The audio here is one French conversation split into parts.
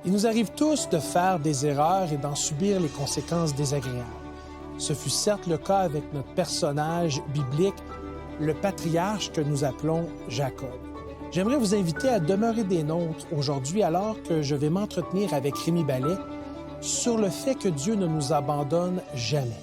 Il nous arrive tous de faire des erreurs et d'en subir les conséquences désagréables. Ce fut certes le cas avec notre personnage biblique, le patriarche que nous appelons Jacob. J'aimerais vous inviter à demeurer des nôtres aujourd'hui alors que je vais m'entretenir avec Rémi Ballet sur le fait que Dieu ne nous abandonne jamais.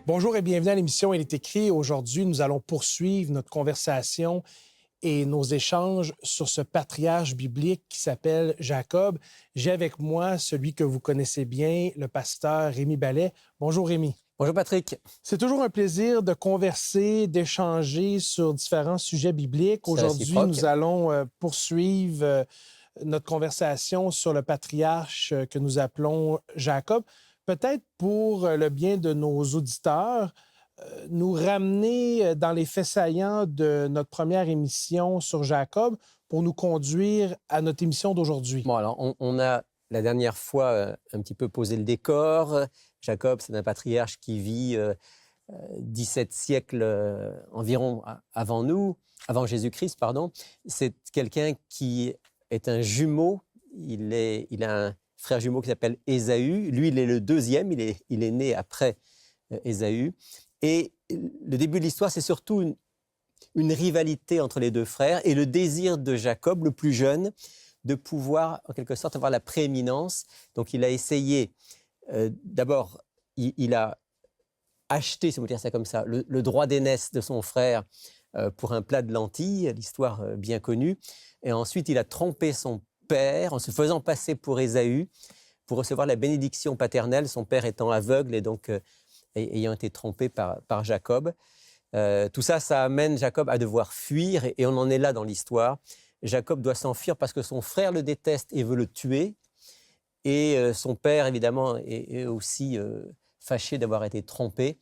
Bonjour et bienvenue à l'émission Il est écrit. Aujourd'hui, nous allons poursuivre notre conversation et nos échanges sur ce patriarche biblique qui s'appelle Jacob. J'ai avec moi celui que vous connaissez bien, le pasteur Rémi Ballet. Bonjour Rémi. Bonjour Patrick. C'est toujours un plaisir de converser, d'échanger sur différents sujets bibliques. Aujourd'hui, nous allons poursuivre notre conversation sur le patriarche que nous appelons Jacob. Peut-être pour le bien de nos auditeurs, nous ramener dans les faits saillants de notre première émission sur Jacob pour nous conduire à notre émission d'aujourd'hui. Bon, alors, on a la dernière fois un petit peu posé le décor. Jacob, c'est un patriarche qui vit 17 siècles environ avant Jésus-Christ, pardon. C'est quelqu'un qui est un jumeau. Il a un frère jumeau qui s'appelle Ésaü. Lui, il est le deuxième. Il est né après Ésaü. Et le début de l'histoire, c'est surtout une rivalité entre les deux frères et le désir de Jacob, le plus jeune, de pouvoir, en quelque sorte, avoir la prééminence. Donc, il a essayé, d'abord, il a acheté, si on peut dire ça comme ça, le droit d'aînesse de son frère pour un plat de lentilles, l'histoire bien connue. Et ensuite, il a trompé son père en se faisant passer pour Ésaü pour recevoir la bénédiction paternelle, son père étant aveugle et donc ayant été trompé par Jacob. Tout ça, ça amène Jacob à devoir fuir et on en est là dans l'histoire. Jacob doit s'enfuir parce que son frère le déteste et veut le tuer. Et son père, évidemment, est aussi fâché d'avoir été trompé.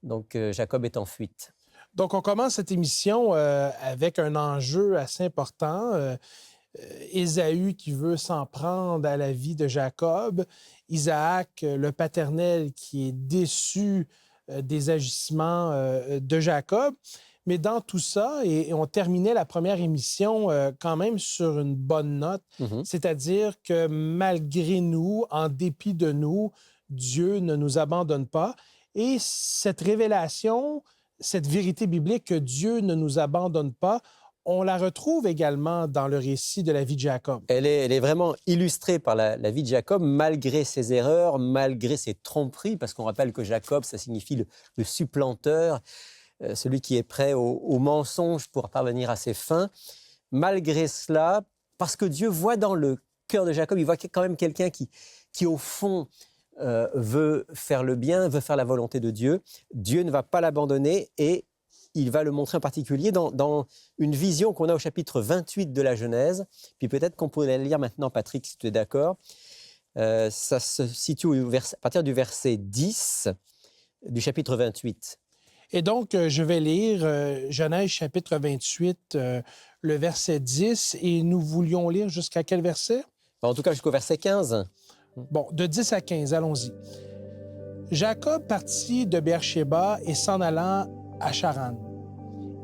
Donc, Jacob est en fuite. Donc, on commence cette émission avec un enjeu assez important. Ésaü qui veut s'en prendre à la vie de Jacob, Isaac, le paternel, qui est déçu des agissements de Jacob. Mais dans tout ça, et on terminait la première émission quand même sur une bonne note, c'est-à-dire que malgré nous, en dépit de nous, Dieu ne nous abandonne pas. Et cette révélation, cette vérité biblique que Dieu ne nous abandonne pas, on la retrouve également dans le récit de la vie de Jacob. Elle est vraiment illustrée par la vie de Jacob, malgré ses erreurs, malgré ses tromperies, parce qu'on rappelle que Jacob, ça signifie le supplanteur, celui qui est prêt au mensonge pour parvenir à ses fins. Malgré cela, parce que Dieu voit dans le cœur de Jacob, il voit quand même quelqu'un qui au fond, veut faire le bien, veut faire la volonté de Dieu. Dieu ne va pas l'abandonner et il va le montrer en particulier dans une vision qu'on a au chapitre 28 de la Genèse. Puis peut-être qu'on pourrait la lire maintenant, Patrick, si tu es d'accord. Ça se situe à partir du verset 10 du chapitre 28. Et donc, je vais lire Genèse chapitre 28, le verset 10. Et nous voulions lire jusqu'à quel verset? En tout cas, jusqu'au verset 15. Bon, de 10 à 15, allons-y. Jacob partit de Beersheba et s'en allant à Charan.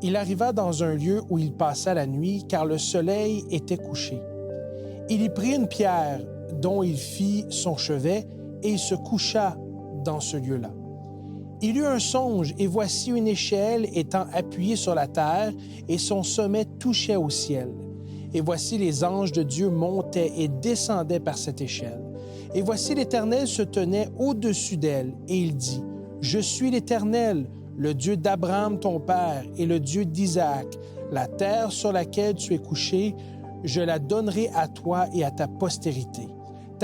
Il arriva dans un lieu où il passa la nuit, car le soleil était couché. Il y prit une pierre dont il fit son chevet, et il se coucha dans ce lieu-là. Il eut un songe, et voici une échelle étant appuyée sur la terre, et son sommet touchait au ciel. Et voici les anges de Dieu montaient et descendaient par cette échelle. Et voici l'Éternel se tenait au-dessus d'elle, et il dit, « Je suis l'Éternel, le Dieu d'Abraham ton père et le Dieu d'Isaac. La terre sur laquelle tu es couché, je la donnerai à toi et à ta postérité.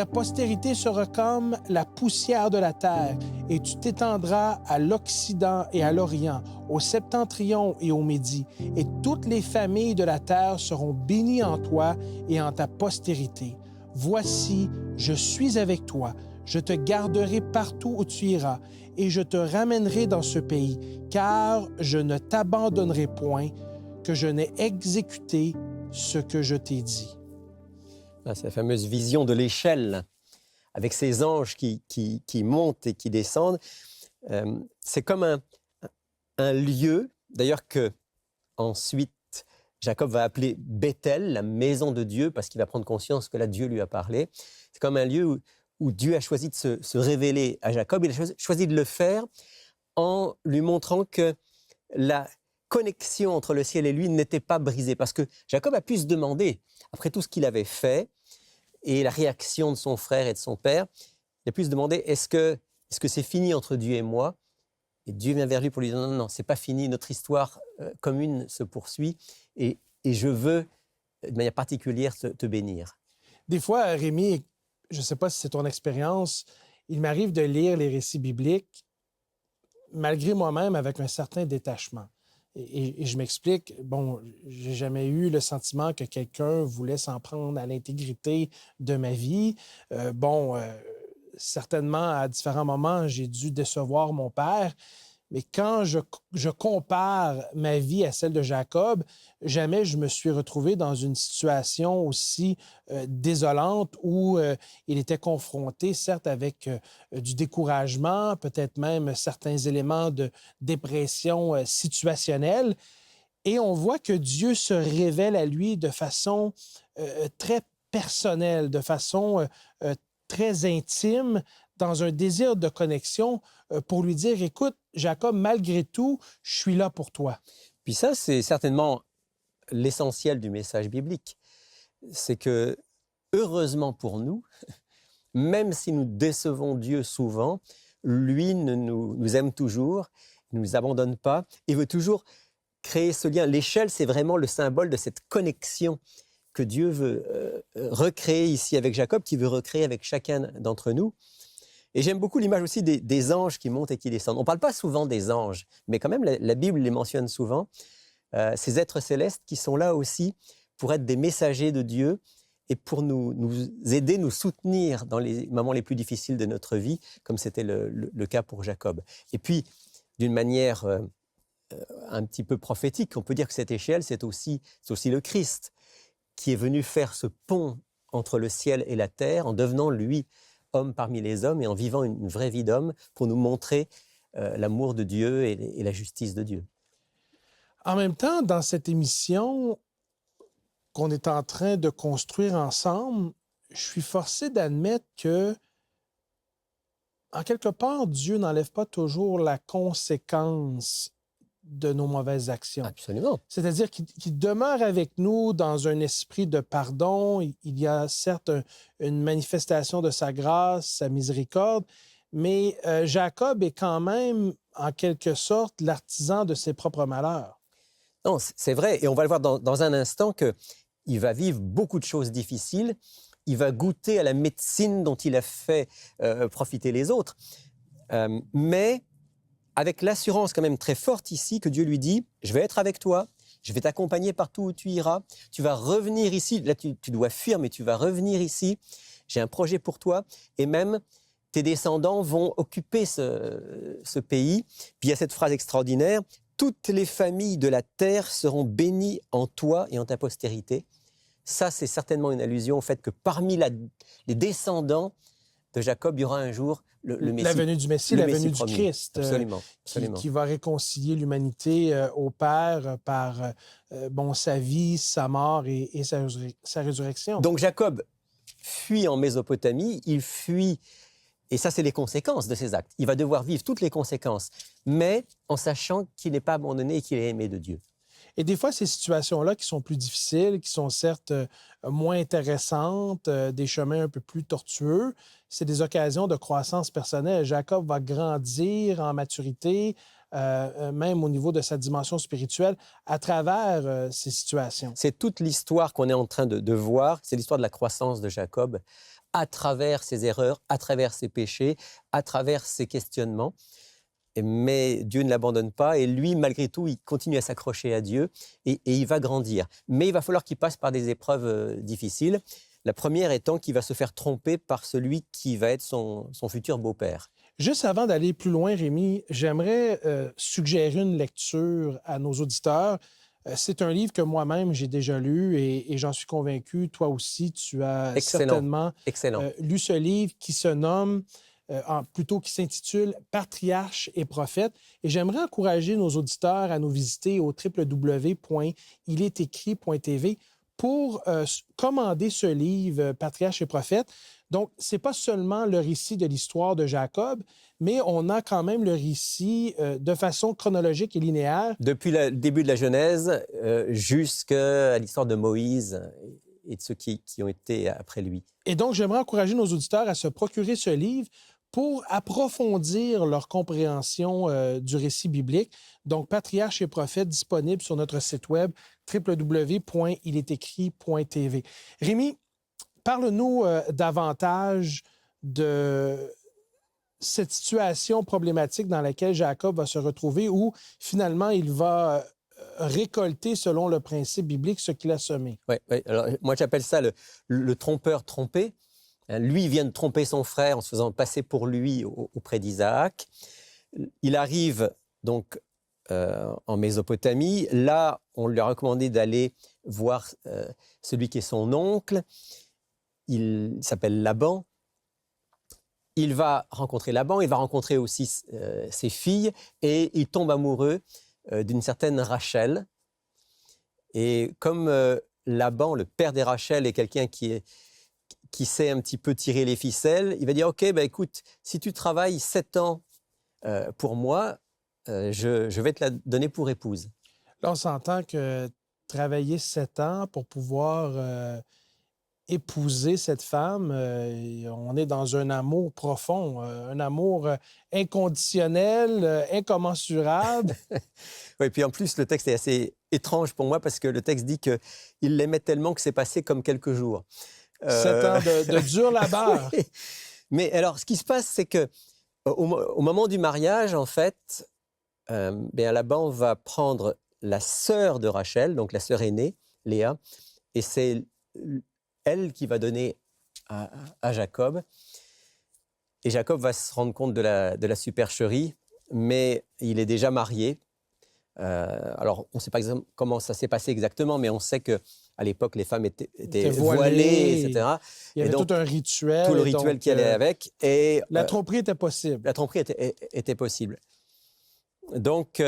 Ta postérité sera comme la poussière de la terre, et tu t'étendras à l'Occident et à l'Orient, au Septentrion et au Midi, et toutes les familles de la terre seront bénies en toi et en ta postérité. Voici, je suis avec toi, je te garderai partout où tu iras, et je te ramènerai dans ce pays, car je ne t'abandonnerai point, que je n'ai exécuté ce que je t'ai dit. Ah, c'est la fameuse vision de l'échelle, avec ces anges qui montent et qui descendent. C'est comme un lieu, d'ailleurs que ensuite Jacob va appeler Bethel, la maison de Dieu, parce qu'il va prendre conscience que là, Dieu lui a parlé. C'est comme un lieu où Dieu a choisi de se révéler à Jacob. Il a choisi de le faire en lui montrant que la connexion entre le ciel et lui n'était pas brisée. Parce que Jacob a pu se demander, après tout ce qu'il avait fait, et la réaction de son frère et de son père, il a pu se demander, est-ce que c'est fini entre Dieu et moi? Et Dieu vient vers lui pour lui dire, non, non, c'est pas fini, notre histoire commune se poursuit, et je veux, de manière particulière, te bénir. Des fois, Rémi, je ne sais pas si c'est ton expérience, il m'arrive de lire les récits bibliques, malgré moi-même, avec un certain détachement. Et je m'explique, bon, j'ai jamais eu le sentiment que quelqu'un voulait s'en prendre à l'intégrité de ma vie. Certainement, à différents moments, j'ai dû décevoir mon père. Mais quand je compare ma vie à celle de Jacob, jamais je me suis retrouvé dans une situation aussi désolante où il était confronté, certes, avec du découragement, peut-être même certains éléments de dépression situationnelle. Et on voit que Dieu se révèle à lui de façon très personnelle, de façon très intime, dans un désir de connexion pour lui dire, écoute, Jacob, malgré tout, je suis là pour toi. Puis ça, c'est certainement l'essentiel du message biblique. C'est que, heureusement pour nous, même si nous décevons Dieu souvent, lui nous aime toujours, il ne nous abandonne pas et veut toujours créer ce lien. L'échelle, c'est vraiment le symbole de cette connexion que Dieu veut recréer ici avec Jacob, qui veut recréer avec chacun d'entre nous. Et j'aime beaucoup l'image aussi des anges qui montent et qui descendent. On ne parle pas souvent des anges, mais quand même la Bible les mentionne souvent. Ces êtres célestes qui sont là aussi pour être des messagers de Dieu et pour nous aider, nous soutenir dans les moments les plus difficiles de notre vie, comme c'était le cas pour Jacob. Et puis, d'une manière un petit peu prophétique, on peut dire que cette échelle, c'est aussi le Christ qui est venu faire ce pont entre le ciel et la terre en devenant, lui, homme parmi les hommes et en vivant une vraie vie d'homme pour nous montrer l'amour de Dieu et la justice de Dieu. En même temps, dans cette émission qu'on est en train de construire ensemble, je suis forcé d'admettre que, en quelque part, Dieu n'enlève pas toujours la conséquence de nos mauvaises actions. Absolument. C'est-à-dire qu'il demeure avec nous dans un esprit de pardon. Il y a certes une manifestation de sa grâce, sa miséricorde, mais Jacob est quand même, en quelque sorte, l'artisan de ses propres malheurs. Non, c'est vrai. Et on va le voir dans un instant qu'il va vivre beaucoup de choses difficiles. Il va goûter à la médecine dont il a fait profiter les autres. Mais avec l'assurance quand même très forte ici que Dieu lui dit « Je vais être avec toi, je vais t'accompagner partout où tu iras, tu vas revenir ici, là tu dois fuir mais tu vas revenir ici, j'ai un projet pour toi et même tes descendants vont occuper ce pays. » Puis il y a cette phrase extraordinaire « Toutes les familles de la terre seront bénies en toi et en ta postérité. » Ça, c'est certainement une allusion au fait que parmi les descendants de Jacob, il y aura un jour le Messie. La venue du Messie, la venue du Christ. Absolument. Qui va réconcilier l'humanité au Père par sa vie, sa mort et sa résurrection. Donc Jacob fuit en Mésopotamie, il fuit, et ça c'est les conséquences de ses actes. Il va devoir vivre toutes les conséquences, mais en sachant qu'il n'est pas abandonné et qu'il est aimé de Dieu. Et des fois, ces situations-là qui sont plus difficiles, qui sont certes moins intéressantes, des chemins un peu plus tortueux, c'est des occasions de croissance personnelle. Jacob va grandir en maturité, même au niveau de sa dimension spirituelle, à travers ces situations. C'est toute l'histoire qu'on est en train de voir, c'est l'histoire de la croissance de Jacob à travers ses erreurs, à travers ses péchés, à travers ses questionnements. Mais Dieu ne l'abandonne pas et lui, malgré tout, il continue à s'accrocher à Dieu et il va grandir. Mais il va falloir qu'il passe par des épreuves difficiles. La première étant qu'il va se faire tromper par celui qui va être son futur beau-père. Juste avant d'aller plus loin, Rémi, j'aimerais suggérer une lecture à nos auditeurs. C'est un livre que moi-même, j'ai déjà lu et j'en suis convaincu, toi aussi, tu as certainement lu ce livre qui se nomme, plutôt qui s'intitule « Patriarches et prophètes ». Et j'aimerais encourager nos auditeurs à nous visiter au www.ilesécrit.tv pour commander ce livre « Patriarches et prophètes ». Donc, ce n'est pas seulement le récit de l'histoire de Jacob, mais on a quand même le récit de façon chronologique et linéaire. Depuis le début de la Genèse jusqu'à l'histoire de Moïse et de ceux qui ont été après lui. Et donc, j'aimerais encourager nos auditeurs à se procurer ce livre pour approfondir leur compréhension du récit biblique. Donc, Patriarches et prophètes, disponible sur notre site web www.ilesécrit.tv. Rémi, parle-nous davantage de cette situation problématique dans laquelle Jacob va se retrouver, où finalement il va récolter, selon le principe biblique, ce qu'il a semé. Oui. Alors, moi j'appelle ça le trompeur trompé. Lui vient de tromper son frère en se faisant passer pour lui auprès d'Isaac. Il arrive donc en Mésopotamie. Là, on lui a recommandé d'aller voir celui qui est son oncle. Il s'appelle Laban. Il va rencontrer Laban, il va rencontrer aussi ses filles et il tombe amoureux d'une certaine Rachel. Et comme Laban, le père des Rachel, est quelqu'un qui sait un petit peu tirer les ficelles, il va dire « Ok, écoute, si tu travailles 7 ans pour moi, je vais te la donner pour épouse. » Là, on s'entend que travailler 7 ans pour pouvoir épouser cette femme, on est dans un amour profond, un amour inconditionnel, incommensurable. Oui, puis en plus, le texte est assez étrange pour moi parce que le texte dit qu'il l'aimait tellement que c'est passé comme quelques jours. 7 ans de dur labeur. Oui. Mais alors, ce qui se passe, c'est que au moment du mariage, en fait, Laban va prendre la sœur de Rachel, donc la sœur aînée, Léa, et c'est elle qui va donner à Jacob. Et Jacob va se rendre compte de la supercherie, mais il est déjà marié. Alors, on ne sait pas comment ça s'est passé exactement, mais on sait qu'à l'époque, les femmes étaient voilées, etc. Il y avait tout un rituel. Tout le rituel qui allait avec. Et, la tromperie était possible. La tromperie était possible. Donc,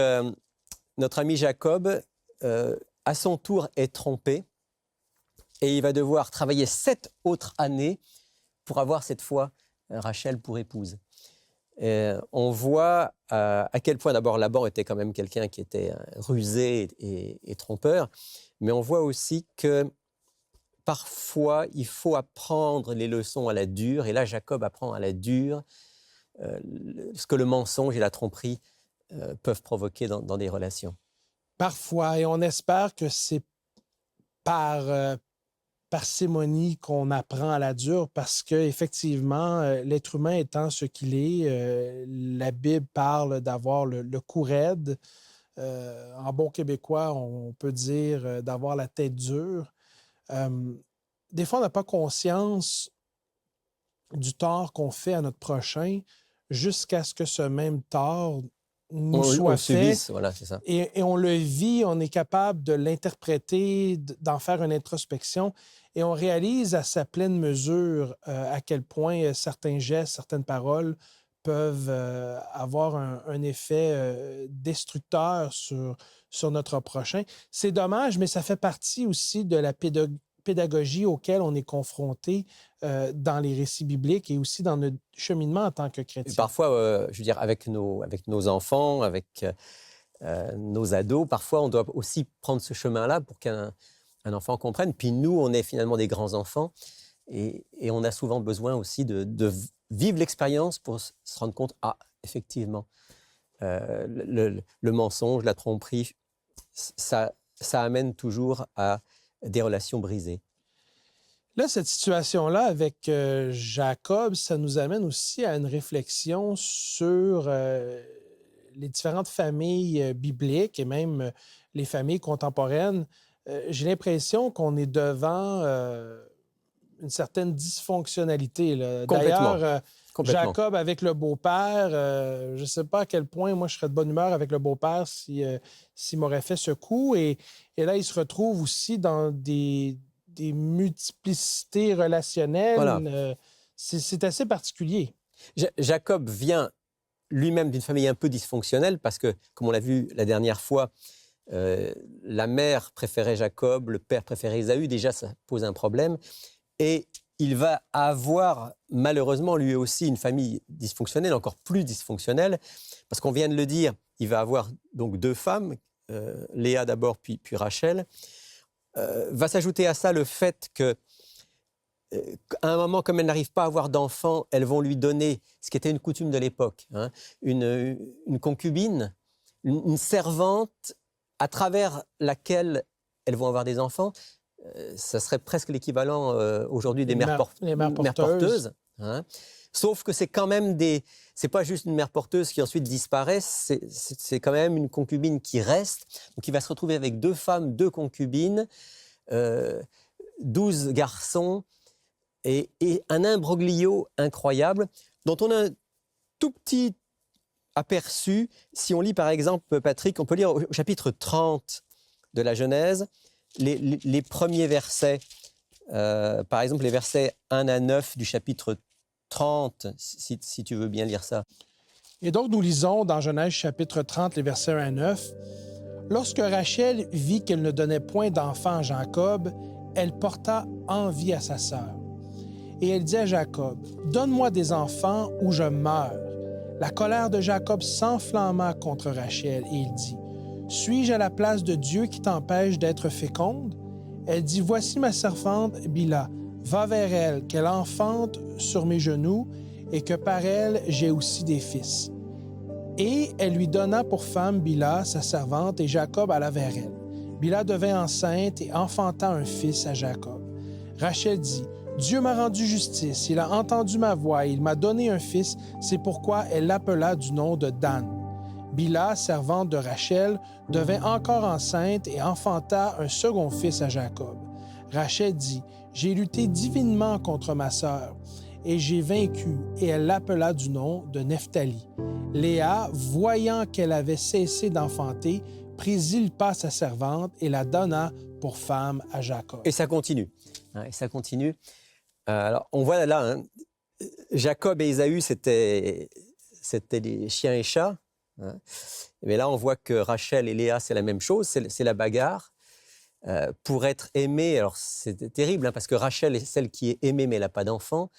notre ami Jacob, à son tour, est trompé. Et il va devoir travailler 7 autres années pour avoir cette fois Rachel pour épouse. On voit à quel point d'abord Laban était quand même quelqu'un qui était rusé et trompeur, mais on voit aussi que parfois il faut apprendre les leçons à la dure, et là Jacob apprend à la dure ce que le mensonge et la tromperie peuvent provoquer dans des relations. Parfois, et on espère que c'est par parcimonie qu'on apprend à la dure, parce qu'effectivement, l'être humain étant ce qu'il est, la Bible parle d'avoir le cou raide. En bon québécois, on peut dire d'avoir la tête dure. Des fois, on n'a pas conscience du tort qu'on fait à notre prochain jusqu'à ce que ce même tort nous soit fait. Voilà, c'est ça. Et on le vit, on est capable de l'interpréter, d'en faire une introspection, et on réalise à sa pleine mesure à quel point certains gestes, certaines paroles peuvent avoir un effet destructeur sur notre prochain. C'est dommage, mais ça fait partie aussi de la pédagogie auquel on est confronté dans les récits bibliques et aussi dans notre cheminement en tant que chrétien. Et parfois, je veux dire, avec nos enfants, avec nos ados, parfois on doit aussi prendre ce chemin-là pour qu'un enfant comprenne. Puis nous, on est finalement des grands-enfants et on a souvent besoin aussi de vivre l'expérience pour se rendre compte, effectivement, le mensonge, la tromperie, ça amène toujours à des relations brisées. Là, cette situation-là avec Jacob, ça nous amène aussi à une réflexion sur les différentes familles bibliques et même les familles contemporaines. J'ai l'impression qu'on est devant une certaine dysfonctionnalité, là. Complètement. D'ailleurs, Jacob avec le beau-père, je ne sais pas à quel point moi je serais de bonne humeur avec le beau-père s'il m'aurait fait ce coup. Et là, il se retrouve aussi dans des multiplicités relationnelles. Voilà. C'est assez particulier. Jacob vient lui-même d'une famille un peu dysfonctionnelle parce que, comme on l'a vu la dernière fois, la mère préférait Jacob, le père préférait Ésaü. Déjà, ça pose un problème. Et il va avoir, malheureusement, lui aussi, une famille dysfonctionnelle, encore plus dysfonctionnelle, parce qu'on vient de le dire, il va avoir donc 2 femmes, Léa d'abord, puis Rachel. Va s'ajouter à ça le fait que, à un moment, comme elle n'arrive pas à avoir d'enfants, elles vont lui donner, ce qui était une coutume de l'époque, hein, une concubine, une servante à travers laquelle elles vont avoir des enfants. Ça serait presque l'équivalent aujourd'hui des mères porteuses. Hein. Sauf que c'est quand même c'est pas juste une mère porteuse qui ensuite disparaît, c'est quand même une concubine qui reste. Donc il va se retrouver avec 2 femmes, 2 concubines, 12 garçons et un imbroglio incroyable dont on a un tout petit aperçu. Si on lit par exemple, Patrick, on peut lire au chapitre 30 de la Genèse, les premiers versets, par exemple les versets 1 à 9 du chapitre 30, si tu veux bien lire ça. Et donc, nous lisons dans Genèse chapitre 30, les versets 1 à 9. « Lorsque Rachel vit qu'elle ne donnait point d'enfant à Jacob, elle porta envie à sa sœur. Et elle dit à Jacob, « Donne-moi des enfants ou je meurs. » La colère de Jacob s'enflamma contre Rachel et il dit, « Suis-je à la place de Dieu qui t'empêche d'être féconde? » Elle dit, « Voici ma servante Bila. Va vers elle, qu'elle enfante sur mes genoux, et que par elle j'ai aussi des fils. » Et elle lui donna pour femme Bila, sa servante, et Jacob alla vers elle. Bila devint enceinte et enfanta un fils à Jacob. Rachel dit, « Dieu m'a rendu justice, il a entendu ma voix, il m'a donné un fils, c'est pourquoi elle l'appela du nom de Dan. » Bila, servante de Rachel, devint encore enceinte et enfanta un second fils à Jacob. Rachel dit, « J'ai lutté divinement contre ma sœur, et j'ai vaincu, et elle l'appela du nom de Nephtali. Léa, voyant qu'elle avait cessé d'enfanter, prit Zilpa, sa servante, et la donna pour femme à Jacob. » Et ça continue. Hein, et ça continue. Alors, on voit là, hein, Jacob et Ésaü, c'était des chiens et chats. Hein. Mais là, on voit que Rachel et Léa, c'est la même chose, c'est la bagarre. Pour être aimée, alors c'est terrible, hein, parce que Rachel est celle qui est aimée, mais elle n'a pas d'enfant.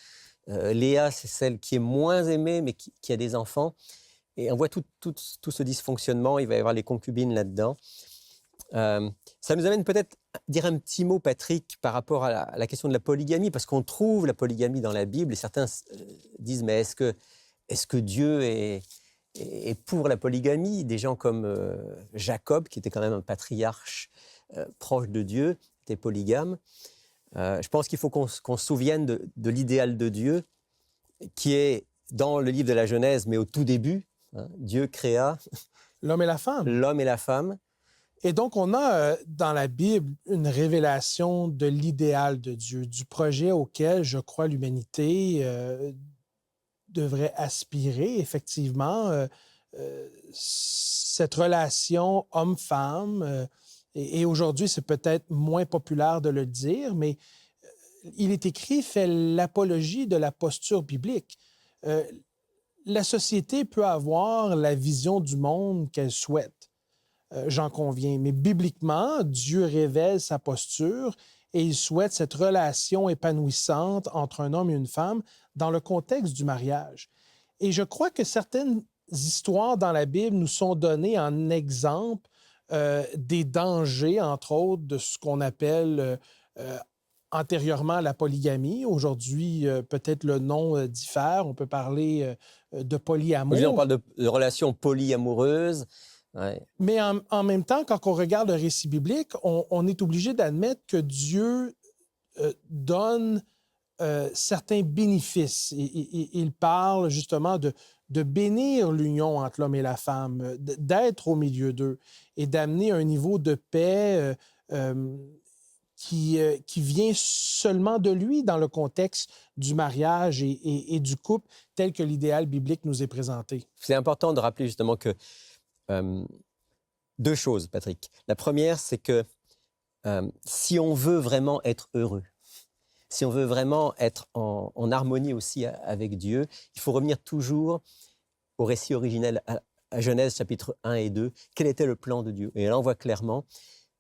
Léa, c'est celle qui est moins aimée, mais qui a des enfants. Et on voit tout ce dysfonctionnement. Il va y avoir les concubines là-dedans. Ça nous amène peut-être à dire un petit mot, Patrick, par rapport à la question de la polygamie, parce qu'on trouve la polygamie dans la Bible, et certains disent, mais est-ce que Dieu est pour la polygamie? Des gens comme Jacob, qui était quand même un patriarche proche de Dieu, était polygame. Je pense qu'il faut qu'on se souvienne de l'idéal de Dieu, qui est dans le livre de la Genèse, mais au tout début. Hein, Dieu créa l'homme et la femme. L'homme et la femme. Et donc, on a dans la Bible une révélation de l'idéal de Dieu, du projet auquel, je crois, l'humanité devrait aspirer, effectivement. Cette relation homme-femme, et aujourd'hui, c'est peut-être moins populaire de le dire, mais il est écrit, fait l'apologie de la posture biblique. La société peut avoir la vision du monde qu'elle souhaite. J'en conviens. Mais bibliquement, Dieu révèle sa posture et il souhaite cette relation épanouissante entre un homme et une femme dans le contexte du mariage. Et je crois que certaines histoires dans la Bible nous sont données en exemple des dangers, entre autres, de ce qu'on appelle antérieurement la polygamie. Aujourd'hui, peut-être le nom diffère. On peut parler de polyamour. Aujourd'hui, on parle de relations polyamoureuses. Ouais. Mais en même temps, quand on regarde le récit biblique, on est obligé d'admettre que Dieu donne certains bénéfices. Il parle justement de bénir l'union entre l'homme et la femme, d'être au milieu d'eux et d'amener un niveau de paix qui vient seulement de lui dans le contexte du mariage et du couple tel que l'idéal biblique nous est présenté. C'est important de rappeler justement que deux choses, Patrick. La première, c'est que si on veut vraiment être heureux, si on veut vraiment être en harmonie aussi avec Dieu, il faut revenir toujours au récit originel, à Genèse chapitre 1 et 2. Quel était le plan de Dieu? Et là, on voit clairement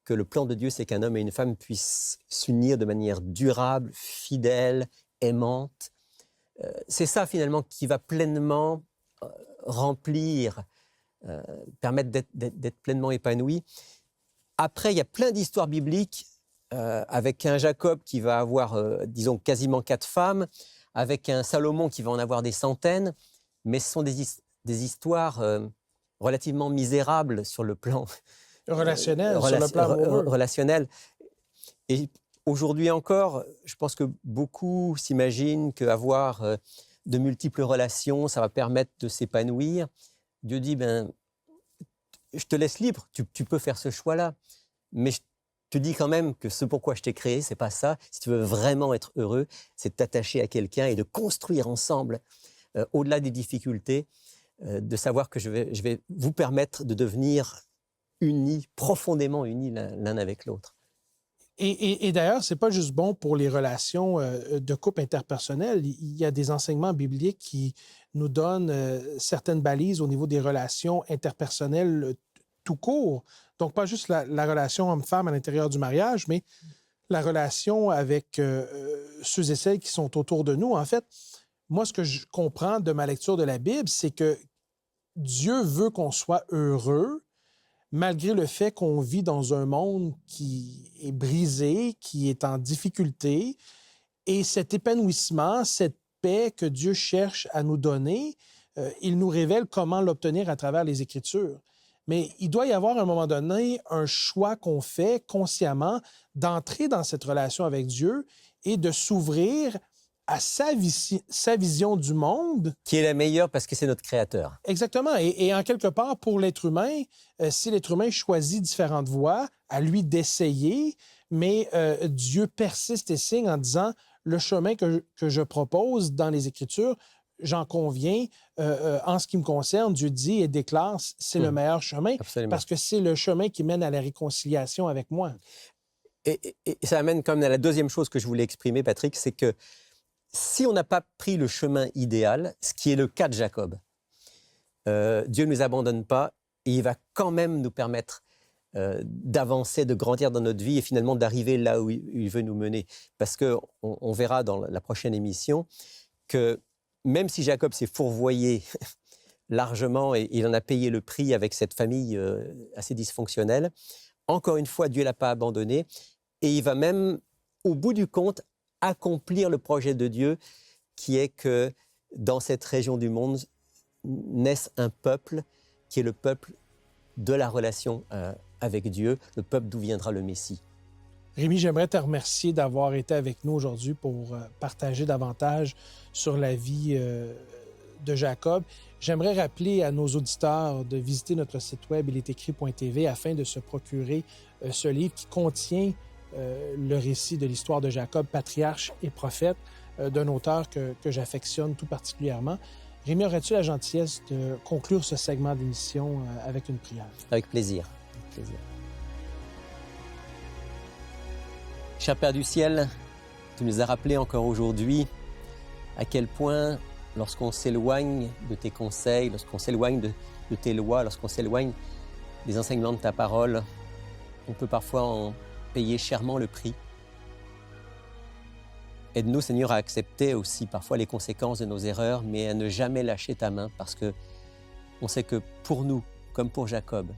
que le plan de Dieu, c'est qu'un homme et une femme puissent s'unir de manière durable, fidèle, aimante. C'est ça, finalement, qui va pleinement remplir, permettre d'être pleinement épanoui. Après, il y a plein d'histoires bibliques avec un Jacob qui va avoir, disons, quasiment 4 femmes, avec un Salomon qui va en avoir des centaines, mais ce sont des histoires relativement misérables sur le plan relationnel, sur le plan amoureux. Relationnel. Et aujourd'hui encore, je pense que beaucoup s'imaginent qu'avoir de multiples relations, ça va permettre de s'épanouir. Dieu dit, je te laisse libre, tu peux faire ce choix-là, mais je te dis quand même que ce pourquoi je t'ai créé, c'est pas ça. Si tu veux vraiment être heureux, c'est de t'attacher à quelqu'un et de construire ensemble, au-delà des difficultés, de savoir que je vais vous permettre de devenir unis, profondément unis l'un avec l'autre. Et d'ailleurs, ce n'est pas juste bon pour les relations de couple interpersonnelles. Il y a des enseignements bibliques qui nous donnent certaines balises au niveau des relations interpersonnelles tout court. Donc, pas juste la relation homme-femme à l'intérieur du mariage, mais la relation avec ceux et celles qui sont autour de nous. En fait, moi, ce que je comprends de ma lecture de la Bible, c'est que Dieu veut qu'on soit heureux, malgré le fait qu'on vit dans un monde qui est brisé, qui est en difficulté. Et cet épanouissement, cette paix que Dieu cherche à nous donner, il nous révèle comment l'obtenir à travers les Écritures. Mais il doit y avoir à un moment donné un choix qu'on fait consciemment d'entrer dans cette relation avec Dieu et de s'ouvrir à sa vision du monde. Qui est la meilleure parce que c'est notre Créateur. Exactement. Et en quelque part, pour l'être humain, si l'être humain choisit différentes voies, à lui d'essayer, mais Dieu persiste et signe en disant, le chemin que je propose dans les Écritures, j'en conviens, en ce qui me concerne, Dieu dit et déclare, c'est le meilleur chemin. Absolument. Parce que c'est le chemin qui mène à la réconciliation avec moi. Et ça amène comme à la deuxième chose que je voulais exprimer, Patrick, c'est que si on n'a pas pris le chemin idéal, ce qui est le cas de Jacob, Dieu ne nous abandonne pas et il va quand même nous permettre d'avancer, de grandir dans notre vie et finalement d'arriver là où il veut nous mener. Parce qu'on verra dans la prochaine émission que même si Jacob s'est fourvoyé largement et il en a payé le prix avec cette famille assez dysfonctionnelle, encore une fois, Dieu ne l'a pas abandonné et il va même, au bout du compte, accomplir le projet de Dieu qui est que dans cette région du monde naisse un peuple qui est le peuple de la relation avec Dieu, le peuple d'où viendra le Messie. Rémi, j'aimerais te remercier d'avoir été avec nous aujourd'hui pour partager davantage sur la vie de Jacob. J'aimerais rappeler à nos auditeurs de visiter notre site web ilestécrit.tv afin de se procurer ce livre qui contient le récit de l'histoire de Jacob, patriarche et prophète, d'un auteur que j'affectionne tout particulièrement. Rémi, aurais-tu la gentillesse de conclure ce segment d'émission avec une prière? Avec plaisir. Avec plaisir. Cher Père du ciel, tu nous as rappelé encore aujourd'hui à quel point, lorsqu'on s'éloigne de tes conseils, lorsqu'on s'éloigne de tes lois, lorsqu'on s'éloigne des enseignements de ta parole, on peut parfois en payer chèrement le prix. Aide-nous, Seigneur, à accepter aussi parfois les conséquences de nos erreurs, mais à ne jamais lâcher ta main parce que on sait que pour nous, comme pour Jacob,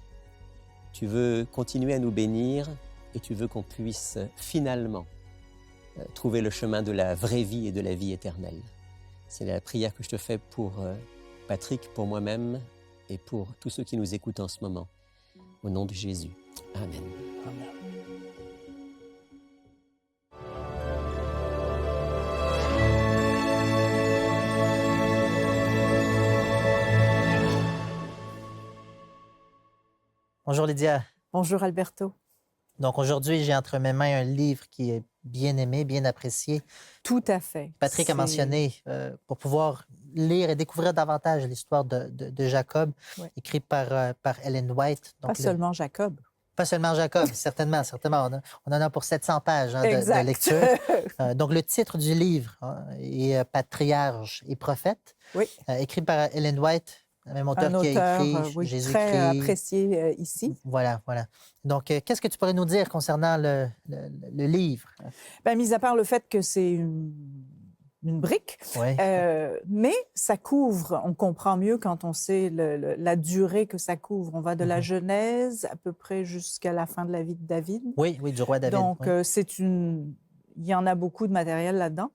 tu veux continuer à nous bénir et tu veux qu'on puisse finalement trouver le chemin de la vraie vie et de la vie éternelle. C'est la prière que je te fais pour Patrick, pour moi-même et pour tous ceux qui nous écoutent en ce moment. Au nom de Jésus. Amen. Amen. Bonjour Lydia. Bonjour Alberto. Donc aujourd'hui, j'ai entre mes mains un livre qui est bien aimé, bien apprécié. Tout à fait. Patrick a mentionné, pour pouvoir lire et découvrir davantage l'histoire de Jacob, Ouais. écrit par Ellen White. Donc, Pas seulement Jacob. Pas seulement Jacob, certainement. On en a pour 700 pages de lecture. Donc le titre du livre est Patriarche et prophète, Oui. Écrit par Ellen White. Le même auteur Un qui a auteur, écrit oui, Jésus-Christ. très apprécié ici. Voilà. Donc, qu'est-ce que tu pourrais nous dire concernant le livre? Ben, mis à part le fait que c'est une brique, Oui. mais ça couvre, on comprend mieux quand on sait la durée que ça couvre. On va de la Genèse à peu près jusqu'à la fin de la vie de David. Oui, du roi David. Donc, oui. il y en a beaucoup de matériel là-dedans.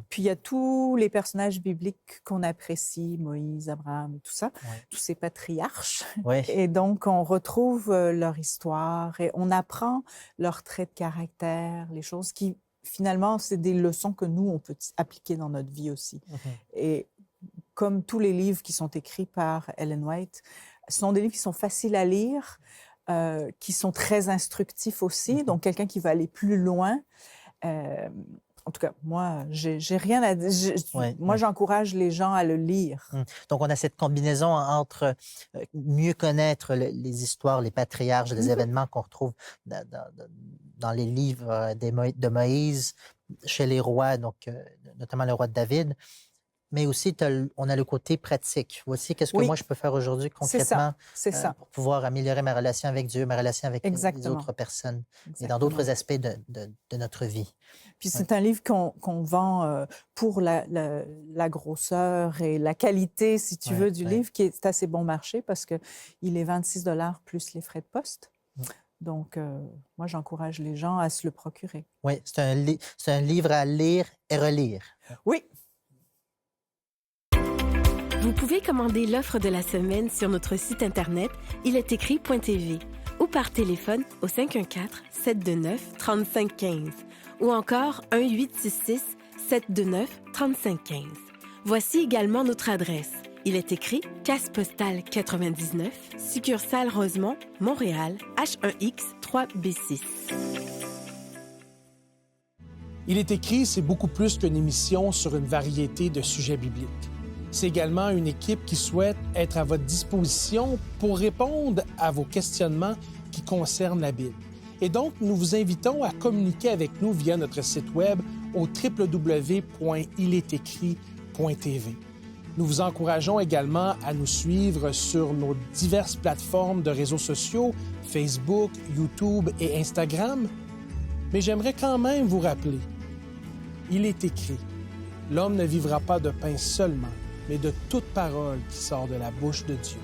Puis il y a tous les personnages bibliques qu'on apprécie, Moïse, Abraham, tout ça, tous ces patriarches. Oui. Et donc, on retrouve leur histoire et on apprend leurs traits de caractère, les choses qui, finalement, c'est des leçons que nous, on peut appliquer dans notre vie aussi. Et comme tous les livres qui sont écrits par Ellen White, ce sont des livres qui sont faciles à lire, qui sont très instructifs aussi. Donc, quelqu'un qui va aller plus loin. En tout cas, moi, j'ai rien à dire. Moi, j'encourage les gens à le lire. Donc, on a cette combinaison entre mieux connaître les histoires, les patriarches, les événements qu'on retrouve dans les livres de Moïse, chez les rois, donc notamment le roi de David. Mais aussi, on a le côté pratique. Voici qu'est-ce que moi, je peux faire aujourd'hui concrètement pour pouvoir améliorer ma relation avec Dieu, ma relation avec les autres personnes et dans d'autres aspects de notre vie. Puis c'est un livre qu'on vend pour la grosseur et la qualité, si tu veux, du livre, qui est assez bon marché parce qu'il est 26 $ plus les frais de poste. Donc, moi, j'encourage les gens à se le procurer. Oui, c'est un livre à lire et relire. Oui. Vous pouvez commander l'offre de la semaine sur notre site internet ilestécrit.tv ou par téléphone au 514-729-3515 ou encore 1-866-729-3515. Voici également notre adresse. Il est écrit Casse postale 99, succursale Rosemont, Montréal, H1X 3B6. Il est écrit, c'est beaucoup plus qu'une émission sur une variété de sujets bibliques. C'est également une équipe qui souhaite être à votre disposition pour répondre à vos questionnements qui concernent la Bible. Et donc, nous vous invitons à communiquer avec nous via notre site web au www.ilétécrit.tv. Nous vous encourageons également à nous suivre sur nos diverses plateformes de réseaux sociaux, Facebook, YouTube et Instagram. Mais j'aimerais quand même vous rappeler, il est écrit, l'homme ne vivra pas de pain seulement, mais de toute parole qui sort de la bouche de Dieu.